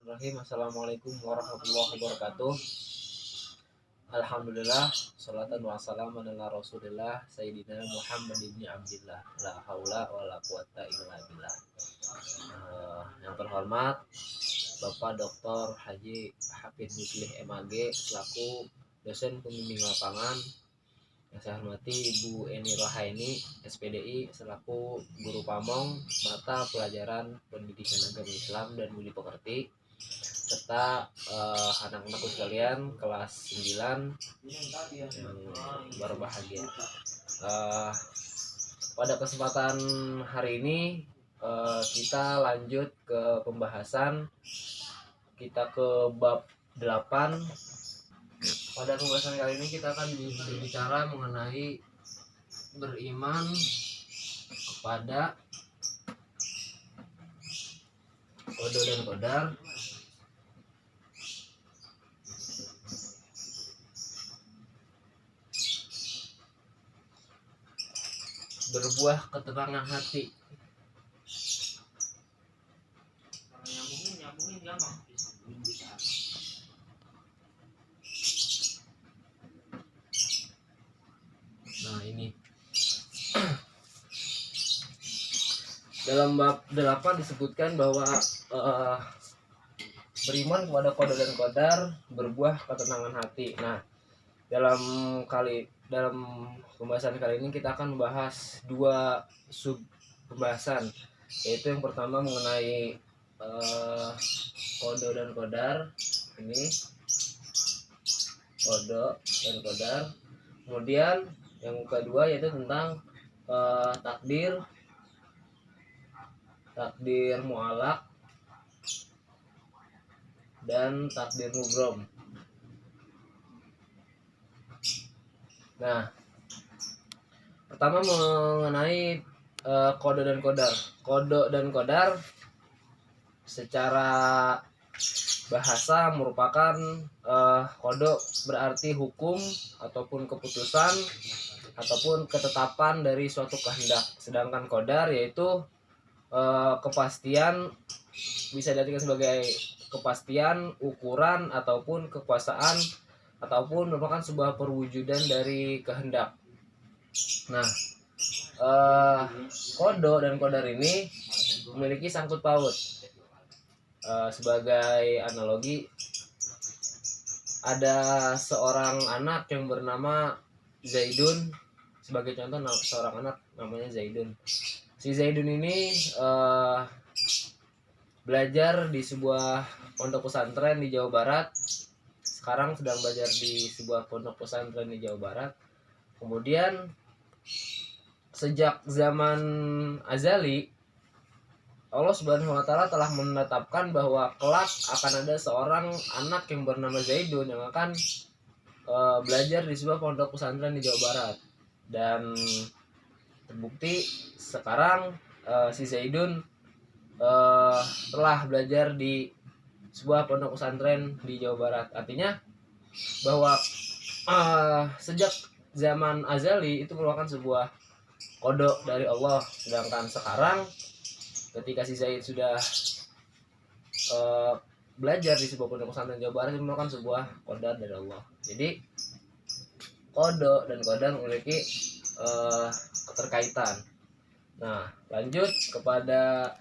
Bismillahirrahmanirrahim. Assalamualaikum warahmatullahi wabarakatuh. Alhamdulillah, salatan wa salaman ala rasulillah Sayyidina Muhammad ibn Abdillah. La haula wa la quwata illa billah. Yang terhormat Bapak Dr. Haji Hafid Muslih MAG selaku dosen pembimbing lapangan. Yang saya hormati Ibu Eni Rohaini SPDI selaku guru pamong mata pelajaran pendidikan agama Islam dan budi pekerti, serta anak-anakku sekalian kelas 9 yang berbahagia. Pada kesempatan hari ini kita lanjut ke pembahasan kita ke bab 8. Pada pembahasan kali ini kita akan berbicara mengenai beriman kepada qada dan qadar, berbuah ketenangan hati. Nyambungin gampang. Nah, ini dalam bab 8 disebutkan bahwa beriman kepada qada dan qadar berbuah ketenangan hati. Nah, dalam pembahasan kali ini kita akan membahas dua sub pembahasan, yaitu yang pertama mengenai qada dan qadar. Ini qada dan qadar. Kemudian yang kedua yaitu tentang takdir mu'alaq dan takdir mubrom. Nah, pertama mengenai qada dan qadar. Qada dan qadar secara bahasa merupakan qada berarti hukum ataupun keputusan ataupun ketetapan dari suatu kehendak, sedangkan qadar yaitu kepastian, bisa diartikan sebagai kepastian, ukuran ataupun kekuasaan ataupun merupakan sebuah perwujudan dari kehendak. Nah, qada dan qadar ini memiliki sangkut paut. Sebagai analogi, ada seorang anak yang bernama Zaidun. Sebagai contoh, seorang anak namanya Zaidun. Si Zaidun ini belajar di sebuah pondok pesantren di Jawa Barat. Sekarang sedang belajar di sebuah pondok pesantren di Jawa Barat. Kemudian sejak zaman azali, Allah Subhanahu wa Ta'ala telah menetapkan bahwa kelak akan ada seorang anak yang bernama Zaidun yang akan belajar di sebuah pondok pesantren di Jawa Barat. Dan terbukti sekarang si Zaidun telah belajar di sebuah pondok pesantren di Jawa Barat. Artinya bahwa sejak zaman azali itu merupakan sebuah qada dari Allah. Sedangkan sekarang ketika si Zaid sudah belajar di sebuah pondok pesantren Jawa Barat, itu merupakan sebuah qadar dari Allah. Jadi qada dan qadar memiliki keterkaitan. Nah, lanjut kepada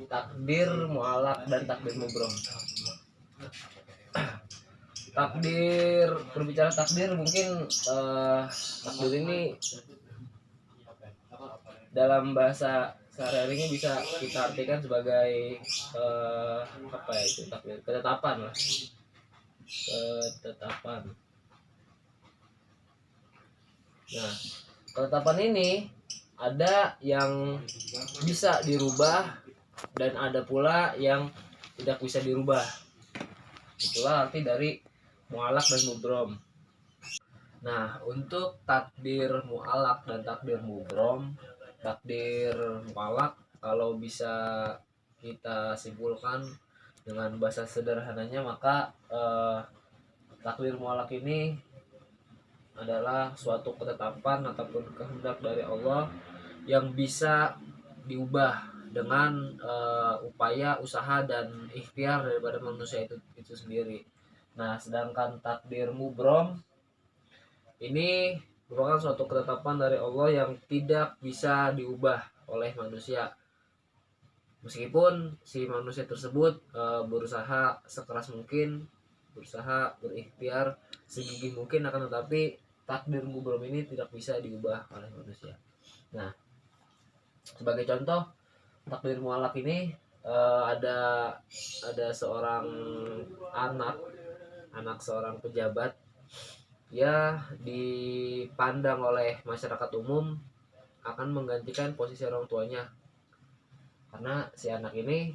takdir mu'alaq dan takdir mubrom. Berbicara takdir, mungkin takdir ini dalam bahasa sehari-harinya bisa kita artikan sebagai takdir, ketetapan lah. Ketetapan. Nah, ketetapan ini ada yang bisa dirubah dan ada pula yang tidak bisa dirubah. Itulah arti dari mu'alaq dan mubrom. Nah, untuk takdir mu'alaq dan takdir mubrom, takdir mu'alaq kalau bisa kita simpulkan dengan bahasa sederhananya, maka takdir mu'alaq ini adalah suatu ketetapan ataupun kehendak dari Allah yang bisa diubah dengan upaya, usaha dan ikhtiar daripada manusia itu sendiri. Nah, sedangkan takdir mubrom ini merupakan suatu ketetapan dari Allah yang tidak bisa diubah oleh manusia. Meskipun si manusia tersebut berusaha sekeras mungkin, berusaha berikhtiar segigih mungkin, akan tetapi takdir mubrom ini tidak bisa diubah oleh manusia. Nah, sebagai contoh takdir mualak ini ada seorang anak seorang pejabat, ya dipandang oleh masyarakat umum akan menggantikan posisi orang tuanya, karena si anak ini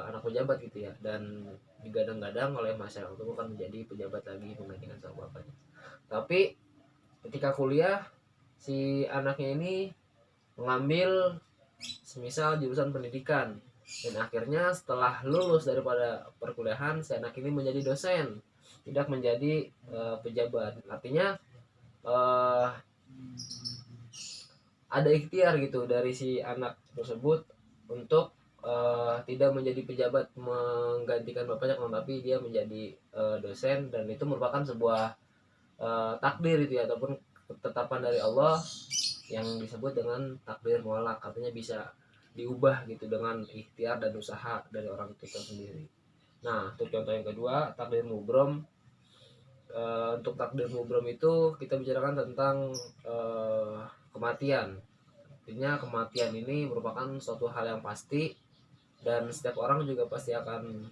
anak pejabat gitu ya, dan digadang-gadang oleh masyarakat umum akan menjadi pejabat lagi menggantikan sang bapaknya. Tapi ketika kuliah, si anaknya ini mengambil semisal jurusan pendidikan, dan akhirnya setelah lulus daripada perkuliahan, si anak ini menjadi dosen, tidak menjadi pejabat. Artinya ada ikhtiar gitu dari si anak tersebut untuk tidak menjadi pejabat menggantikan bapaknya, tapi dia menjadi dosen, dan itu merupakan sebuah takdir itu ya, ataupun ketetapan dari Allah yang disebut dengan takdir mualak, artinya bisa diubah gitu dengan ikhtiar dan usaha dari orang itu sendiri. Nah, untuk contoh yang kedua, takdir mubrom. Untuk takdir mubrom itu kita bicarakan tentang kematian. Artinya kematian ini merupakan suatu hal yang pasti, dan setiap orang juga pasti akan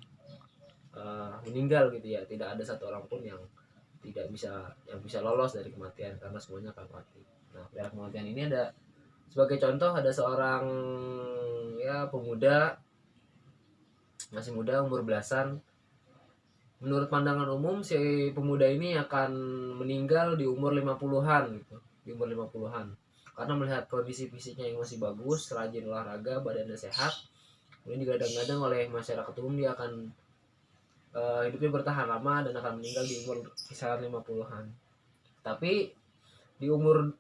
meninggal gitu ya. Tidak ada satu orang pun yang bisa lolos dari kematian, karena semuanya akan mati. Nah, dari kematian ini ada, sebagai contoh, ada seorang ya pemuda, masih muda, umur belasan. Menurut pandangan umum, si pemuda ini akan meninggal di umur 50-an gitu, di umur 50-an. Karena melihat kondisi fisiknya yang masih bagus, rajin olahraga, badannya sehat, kemudian digadang-gadang oleh masyarakat umum dia akan hidupnya bertahan lama dan akan meninggal di umur kisaran 50-an. Tapi di umur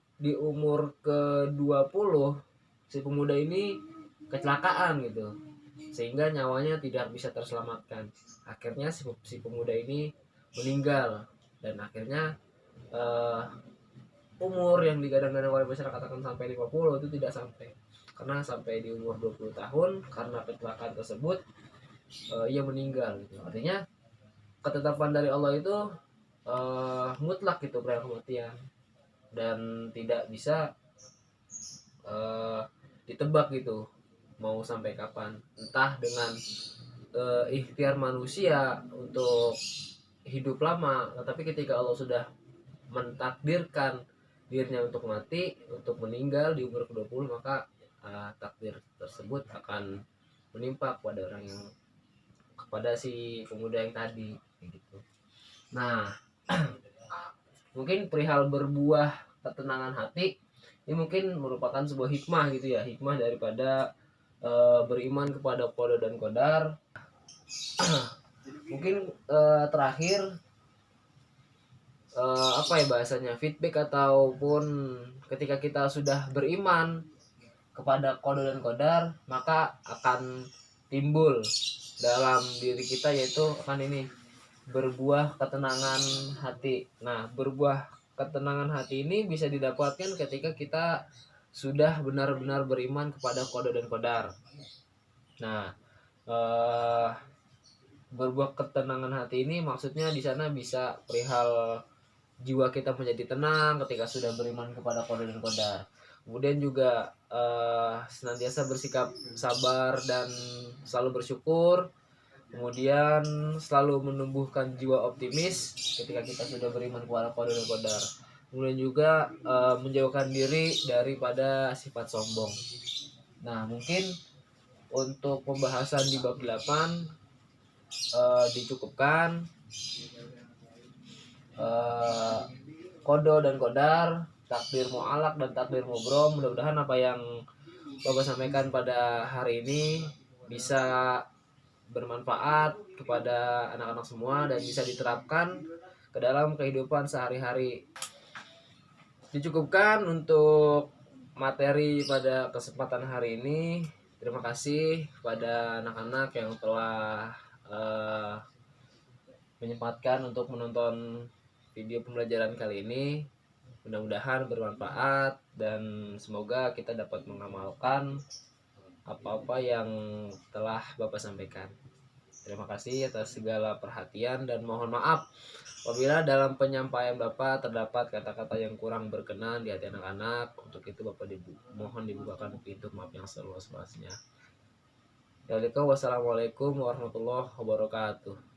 ke-20 si pemuda ini kecelakaan gitu, sehingga nyawanya tidak bisa terselamatkan. Akhirnya si pemuda ini meninggal, dan akhirnya umur yang digadang-gadang oleh masyarakat akan sampai 50 itu tidak sampai, karena sampai di umur 20 tahun karena kecelakaan tersebut ia meninggal gitu. Artinya ketetapan dari Allah itu mutlak gitu perihal kematian, dan tidak bisa ditebak gitu mau sampai kapan, entah dengan ikhtiar manusia untuk hidup lama, tetapi ketika Allah sudah mentakdirkan dirinya untuk mati, untuk meninggal di umur ke-20, maka takdir tersebut akan menimpa kepada si pemuda yang tadi gitu. Nah, mungkin perihal berbuah ketenangan hati ini mungkin merupakan sebuah hikmah gitu ya, hikmah daripada beriman kepada qada dan qadar. Mungkin terakhir apa ya bahasanya, feedback ataupun ketika kita sudah beriman kepada qada dan qadar, maka akan timbul dalam diri kita, yaitu akan ini berbuah ketenangan hati. Nah, berbuah ketenangan hati ini bisa didapatkan ketika kita sudah benar-benar beriman kepada qada dan qadar. Nah, berbuah ketenangan hati ini maksudnya di sana bisa perihal jiwa kita menjadi tenang ketika sudah beriman kepada qada dan qadar. Kemudian juga senantiasa bersikap sabar dan selalu bersyukur. Kemudian selalu menumbuhkan jiwa optimis ketika kita sudah beriman kepada qada dan qadar. Kemudian juga menjauhkan diri daripada sifat sombong. Nah, mungkin untuk pembahasan di bab 8 dicukupkan. Qada dan qadar, takdir mu'alak dan takdir mubrom. Mudah-mudahan apa yang Bapak sampaikan pada hari ini bisa bermanfaat kepada anak-anak semua dan bisa diterapkan ke dalam kehidupan sehari-hari. Dicukupkan untuk materi pada kesempatan hari ini. Terima kasih pada anak-anak yang telah menyempatkan untuk menonton video pembelajaran kali ini. Mudah-mudahan bermanfaat dan semoga kita dapat mengamalkan apa-apa yang telah Bapak sampaikan. Terima kasih atas segala perhatian dan mohon maaf apabila dalam penyampaian Bapak terdapat kata-kata yang kurang berkenan di hati anak-anak. Untuk itu Bapak mohon dibukakan pintu maaf yang seluas-luasnya. Wassalamualaikum warahmatullahi wabarakatuh.